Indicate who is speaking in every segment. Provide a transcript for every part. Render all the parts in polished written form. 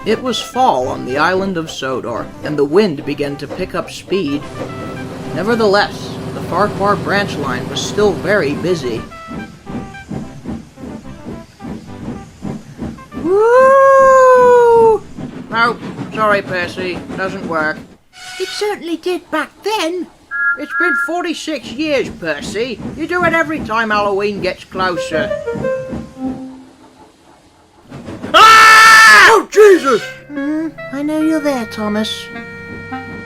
Speaker 1: It was fall on the island of Sodor, and the wind began to pick up speed. Nevertheless, the Farquhar branch line was still very busy. Woo! Oh, sorry, Percy. Doesn't work.
Speaker 2: It certainly did back then.
Speaker 1: It's been 46 years, Percy. You do it every time Halloween gets closer. Oh, Jesus!
Speaker 2: I know you're there, Thomas.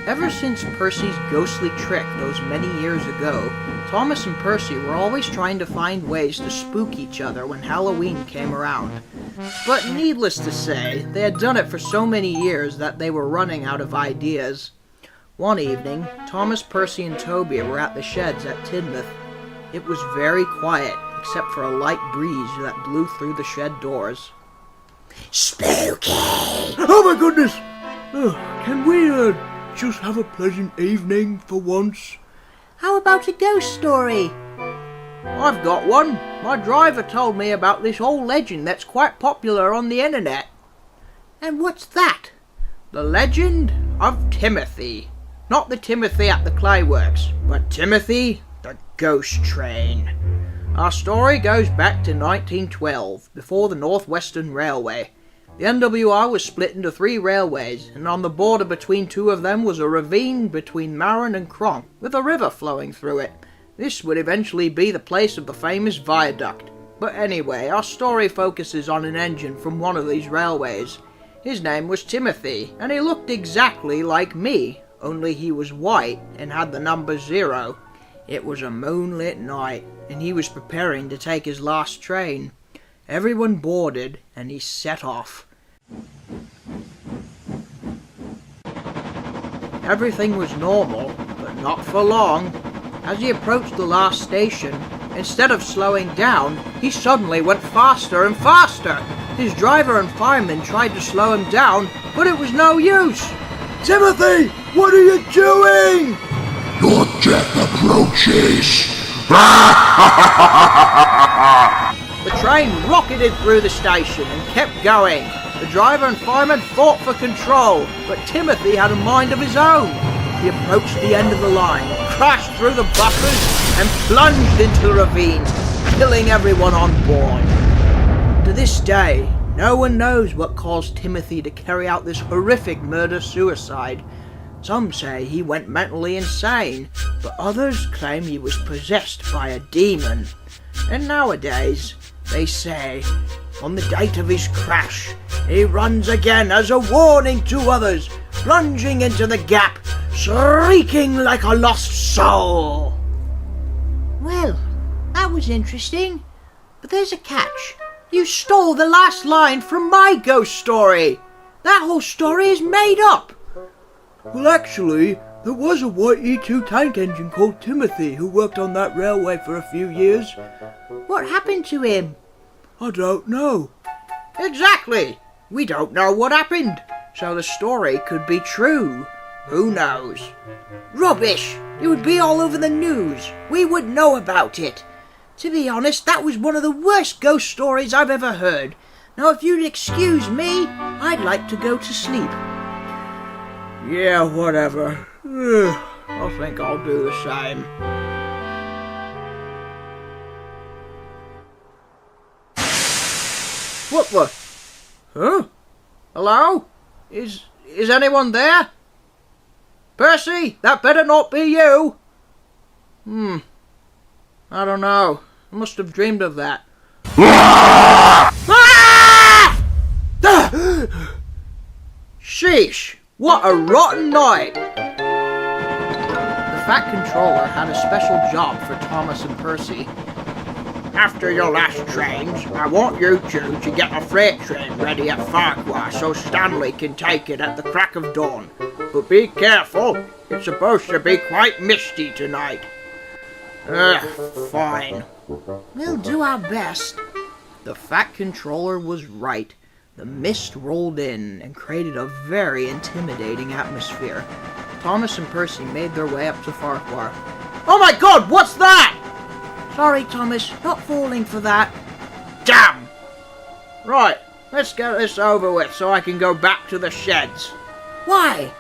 Speaker 1: Ever since Percy's ghostly trick those many years ago, Thomas and Percy were always trying to find ways to spook each other when Halloween came around. But needless to say, they had done it for so many years that they were running out of ideas. One evening, Thomas, Percy, and Toby were at the sheds at Tidmouth. It was very quiet, except for a light breeze that blew through the shed doors.
Speaker 2: Spooky!
Speaker 3: Oh my goodness! Can we, just have a pleasant evening for once?
Speaker 2: How about a ghost story?
Speaker 1: I've got one. My driver told me about this old legend that's quite popular on the internet.
Speaker 2: And what's that?
Speaker 1: The legend of Timothy. Not the Timothy at the clayworks, but Timothy the ghost train. Our story goes back to 1912, before the North Western Railway. The NWR was split into 3 railways, and on the border between 2 of them was a ravine between Marron and Cronk, with a river flowing through it. This would eventually be the place of the famous viaduct. But anyway, our story focuses on an engine from one of these railways. His name was Timothy, and he looked exactly like me, only he was white and had the number 0. It was a moonlit night, and he was preparing to take his last train. Everyone boarded, and he set off. Everything was normal, but not for long. As he approached the last station, instead of slowing down, he suddenly went faster and faster. His driver and fireman tried to slow him down, but it was no use.
Speaker 3: Timothy, what are you doing?
Speaker 4: Your death approaches.
Speaker 1: The train rocketed through the station and kept going. The driver and fireman fought for control, but Timothy had a mind of his own. He approached the end of the line, crashed through the buses, and plunged into the ravine, killing everyone on board. To this day, no one knows what caused Timothy to carry out this horrific murder-suicide. Some say he went mentally insane, but others claim he was possessed by a demon. And nowadays, they say, on the date of his crash, he runs again as a warning to others, plunging into the gap, shrieking like a lost soul.
Speaker 2: Well, that was interesting. But there's a catch. You stole the last line from my ghost story. That whole story is made up.
Speaker 3: Well, actually, there was a white E2 tank engine called Timothy who worked on that railway for a few years.
Speaker 2: What happened to him?
Speaker 3: I don't know.
Speaker 1: Exactly. We don't know what happened, so the story could be true. Who knows?
Speaker 2: Rubbish! It would be all over the news. We would know about it. To be honest, that was one of the worst ghost stories I've ever heard. Now, if you'd excuse me, I'd like to go to sleep.
Speaker 1: Yeah, whatever. I think I'll do the same. What the? Huh? Hello? Is anyone there? Percy, that better not be you. I don't know. I must have dreamed of that. Ah! Sheesh! What a rotten night! The Fat Controller had a special job for Thomas and Percy. After your last trains, I want you two to get a freight train ready at Farquhar so Stanley can take it at the crack of dawn. But be careful, it's supposed to be quite misty tonight. Fine.
Speaker 2: We'll do our best.
Speaker 1: The Fat Controller was right. The mist rolled in and created a very intimidating atmosphere. Thomas and Percy made their way up to Farquhar. Oh my god, what's that?
Speaker 2: Sorry, Thomas, not falling for that.
Speaker 1: Damn! Right, let's get this over with so I can go back to the sheds.
Speaker 2: Why?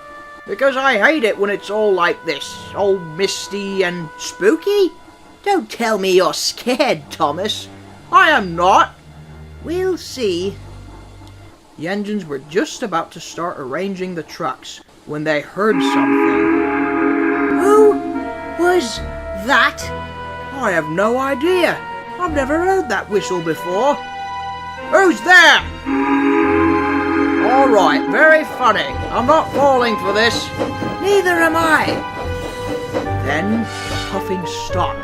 Speaker 1: Because I hate it when it's all like this, all misty and spooky.
Speaker 2: Don't tell me you're scared, Thomas.
Speaker 1: I am not.
Speaker 2: We'll see.
Speaker 1: The engines were just about to start arranging the trucks when they heard something.
Speaker 2: Who was that?
Speaker 1: I have no idea. I've never heard that whistle before. Who's there? All right, very funny. I'm not falling for this.
Speaker 2: Neither am I.
Speaker 1: Then the puffing stopped,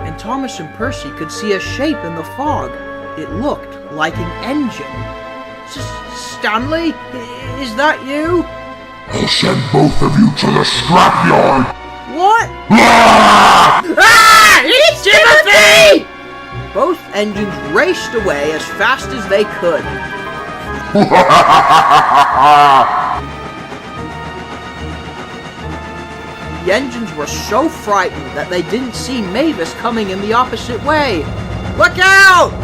Speaker 1: and Thomas and Percy could see a shape in the fog. It looked like an engine. Stanley, is that you?
Speaker 4: I'll send both of you to the scrapyard.
Speaker 1: What?
Speaker 4: Ah!
Speaker 1: It's Timothy! Both engines raced away as fast as they could. The engines were so frightened that they didn't see Mavis coming in the opposite way. Look out!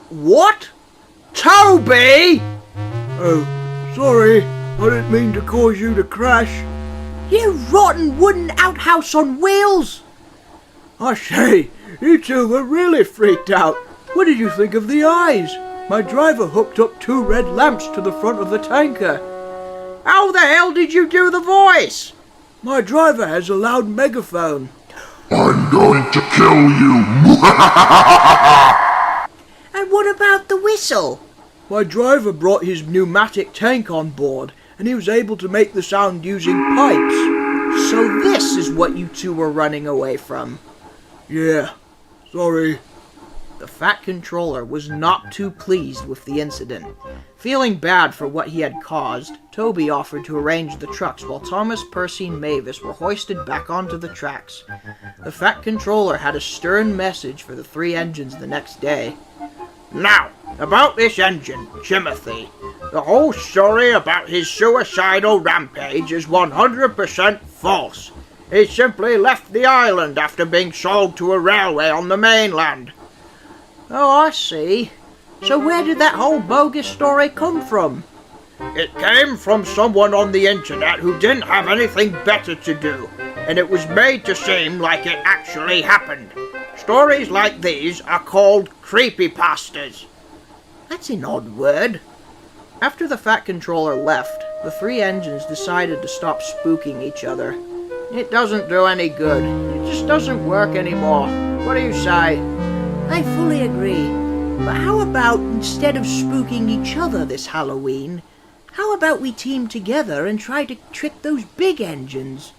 Speaker 1: What? Toby!
Speaker 3: Oh, sorry. I didn't mean to cause you to crash.
Speaker 2: You rotten wooden outhouse on wheels!
Speaker 3: I say, you two were really freaked out. What did you think of the eyes? My driver hooked up 2 red lamps to the front of the tanker.
Speaker 1: How the hell did you do the voice?
Speaker 3: My driver has a loud megaphone.
Speaker 4: I'm going to kill you.
Speaker 2: And what about the whistle?
Speaker 3: My driver brought his pneumatic tank on board, and he was able to make the sound using pipes.
Speaker 1: So this is what you two were running away from.
Speaker 3: Yeah, sorry.
Speaker 1: The Fat Controller was not too pleased with the incident. Feeling bad for what he had caused, Toby offered to arrange the trucks while Thomas, Percy, and Mavis were hoisted back onto the tracks. The Fat Controller had a stern message for the 3 engines the next day. Now, about this engine, Timothy. The whole story about his suicidal rampage is 100% false. He simply left the island after being sold to a railway on the mainland. Oh, I see. So where did that whole bogus story come from? It came from someone on the internet who didn't have anything better to do, and it was made to seem like it actually happened. Stories like these are called creepypastas.
Speaker 2: That's an odd word.
Speaker 1: After the Fat Controller left, the 3 engines decided to stop spooking each other. It doesn't do any good. It just doesn't work anymore. What do you say?
Speaker 2: I fully agree. But how about, instead of spooking each other this Halloween, how about we team together and try to trick those big engines?